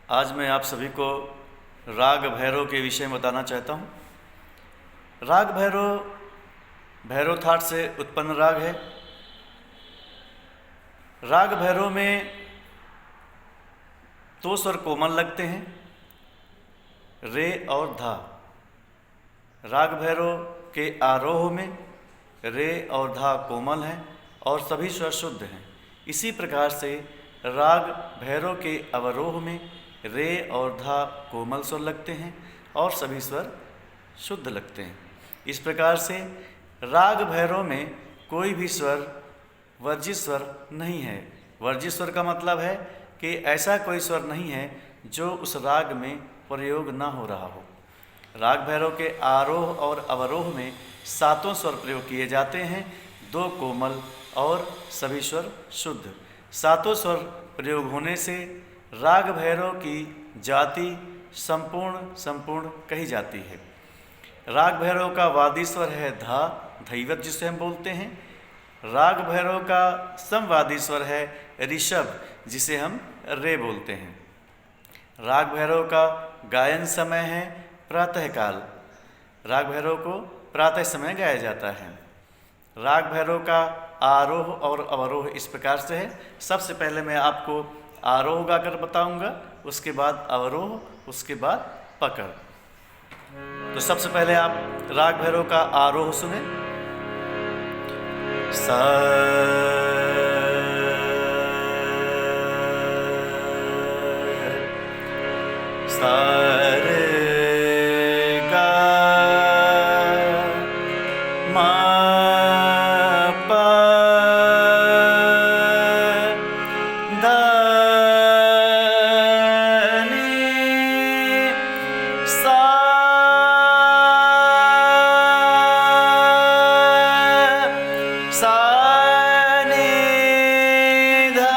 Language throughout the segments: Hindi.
आज मैं आप सभी को राग भैरव के विषय में बताना चाहता हूँ। राग भैरव भैरव थाट से उत्पन्न राग है। राग भैरव में दो स्वर कोमल लगते हैं, रे और धा। राग भैरव के आरोह में रे और धा कोमल हैं और सभी स्वर शुद्ध हैं। इसी प्रकार से राग भैरव के अवरोह में रे और धा कोमल स्वर लगते हैं और सभी स्वर शुद्ध लगते हैं। इस प्रकार से राग भैरव में कोई भी स्वर वर्जित स्वर नहीं है। वर्जित स्वर का मतलब है कि ऐसा कोई स्वर नहीं है जो उस राग में प्रयोग ना हो रहा हो। राग भैरव के आरोह और अवरोह में सातों स्वर प्रयोग किए जाते हैं, दो कोमल और सभी स्वर शुद्ध। सातों स्वर प्रयोग होने से राग भैरव की जाति संपूर्ण कही जाती है। राग भैरव का वादी स्वर है धा, धैवत जिसे हम बोलते हैं। राग भैरव का समवादी स्वर है ऋषभ, जिसे हम रे बोलते हैं। राग भैरव का गायन समय है प्रातःकाल। राग भैरव को प्रातः समय गाया जाता है। राग भैरव का आरोह और अवरोह इस प्रकार से है। सबसे पहले मैं आपको आरोह गाकर बताऊंगा, उसके बाद अवरोह, उसके बाद पकड़। तो सबसे पहले आप राग भैरव का आरोह सुने। सा रे गा मा पा धा नी सा सा नी धा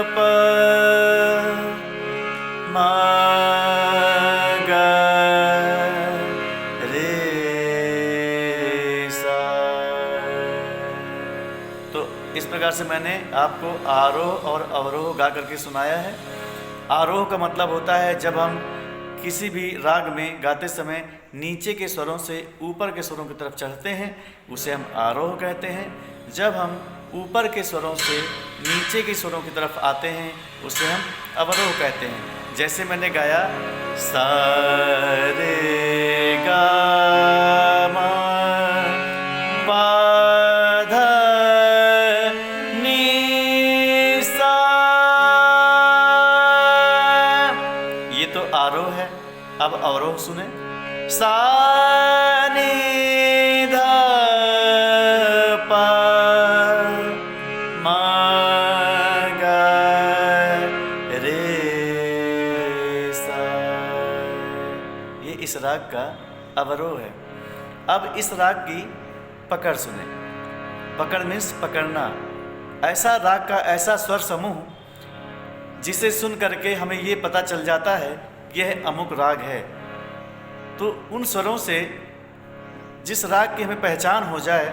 प मा गा रे सा। तो इस प्रकार से मैंने आपको आरोह और अवरोह गा करके सुनाया है। आरोह का मतलब होता है जब हम किसी भी राग में गाते समय नीचे के स्वरों से ऊपर के स्वरों की तरफ चढ़ते हैं, उसे हम आरोह कहते हैं। जब हम ऊपर के स्वरों से नीचे के स्वरों की तरफ आते हैं, उसे हम अवरोह कहते हैं। जैसे मैंने गाया सा रे गा मा पा धा नी सा, ये तो आरोह है। अब अवरोह सुने। सा नी धा पा मा गा रे सा। ये इस राग का अवरोह है। अब इस राग की पकड़ सुने। पकड़ मीन्स पकड़ना। ऐसा राग का ऐसा स्वर समूह जिसे सुन करके हमें ये पता चल जाता है कि यह अमुक राग है। तो उन स्वरों से जिस राग की हमें पहचान हो जाए,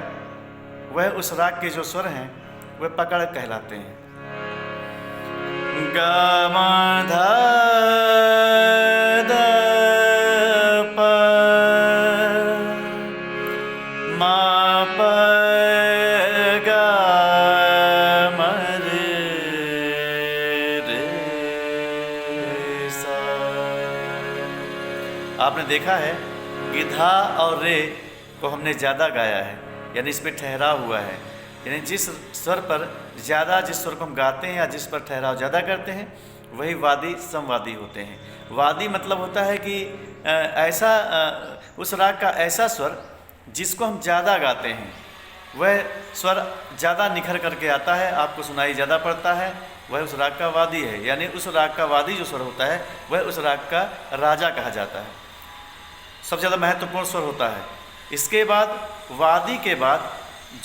वह उस राग के जो स्वर हैं वह पकड़ कहलाते हैं। गा मा धा धा प मा प गा म रे सा। आपने देखा है कि धा और रे को हमने ज़्यादा गाया है, यानी इस पर ठहराव हुआ है। यानी जिस स्वर पर ज़्यादा, जिस स्वर को हम गाते हैं या जिस पर ठहराव ज़्यादा करते हैं, वही वादी समवादी होते हैं। वादी मतलब होता है कि ऐसा उस राग का ऐसा स्वर जिसको हम ज़्यादा गाते हैं, वह स्वर ज़्यादा निखर करके आता है, आपको सुनाई ज़्यादा पड़ता है, वह उस राग का वादी है। यानी उस राग का वादी जो स्वर होता है वह उस राग का राजा कहा जाता है, सबसे ज़्यादा महत्वपूर्ण स्वर होता है। इसके बाद वादी के बाद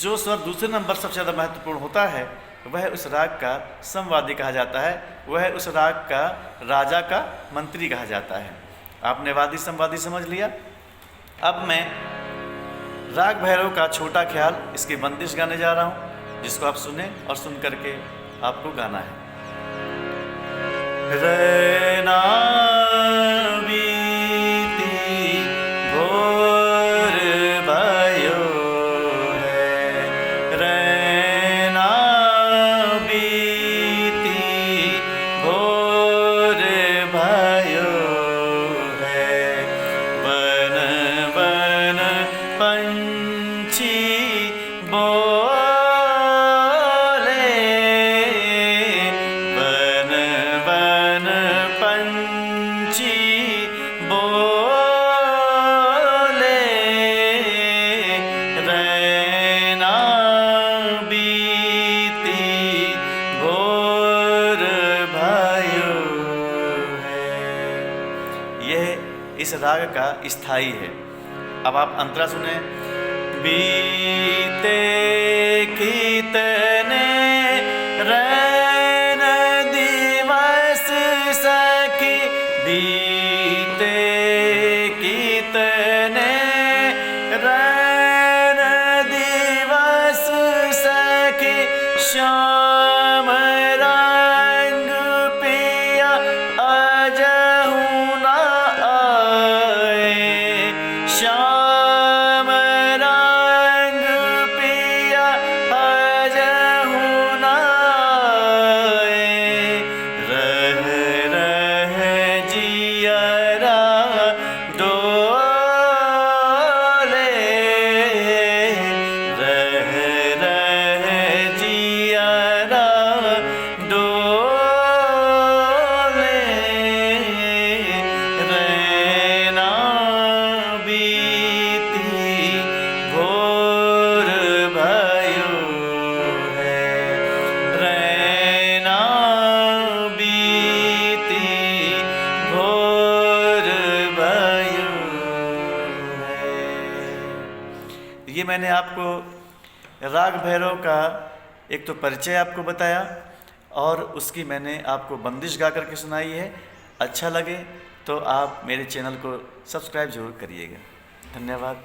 जो स्वर दूसरे नंबर सबसे ज़्यादा महत्वपूर्ण होता है, वह उस राग का समवादी कहा जाता है, वह उस राग का राजा का मंत्री कहा जाता है। आपने वादी समवादी समझ लिया। अब मैं राग भैरव का छोटा ख्याल, इसकी बंदिश गाने जा रहा हूँ, जिसको आप सुने और सुन करके आपको गाना है। रैना बीती भोर भयो है, रैना बीती भोर भयो है। वन वन पंछी बोले, वन वन पंछी बोले, रैना बीती भोर भयो है। यह इस राग का स्थाई है। अब आप अंतरा सुने। बीते कितने रैन दिवस सखी, बीते कितने रैन दिवस सखी, श्याम रंग पिया अजहु न आए, श्याम रंग पिया अजहु न आए। रह रह जियरा डोले, रह रह जियरा डोले, रैना बीती भोर भयो है, रैना बीती भोर भयो है। ये मैंने आपको राग भैरव का एक तो परिचय आपको बताया और उसकी मैंने आपको बंदिश गा करके सुनाई है। अच्छा लगे तो आप मेरे चैनल को सब्सक्राइब जरूर करिएगा। धन्यवाद।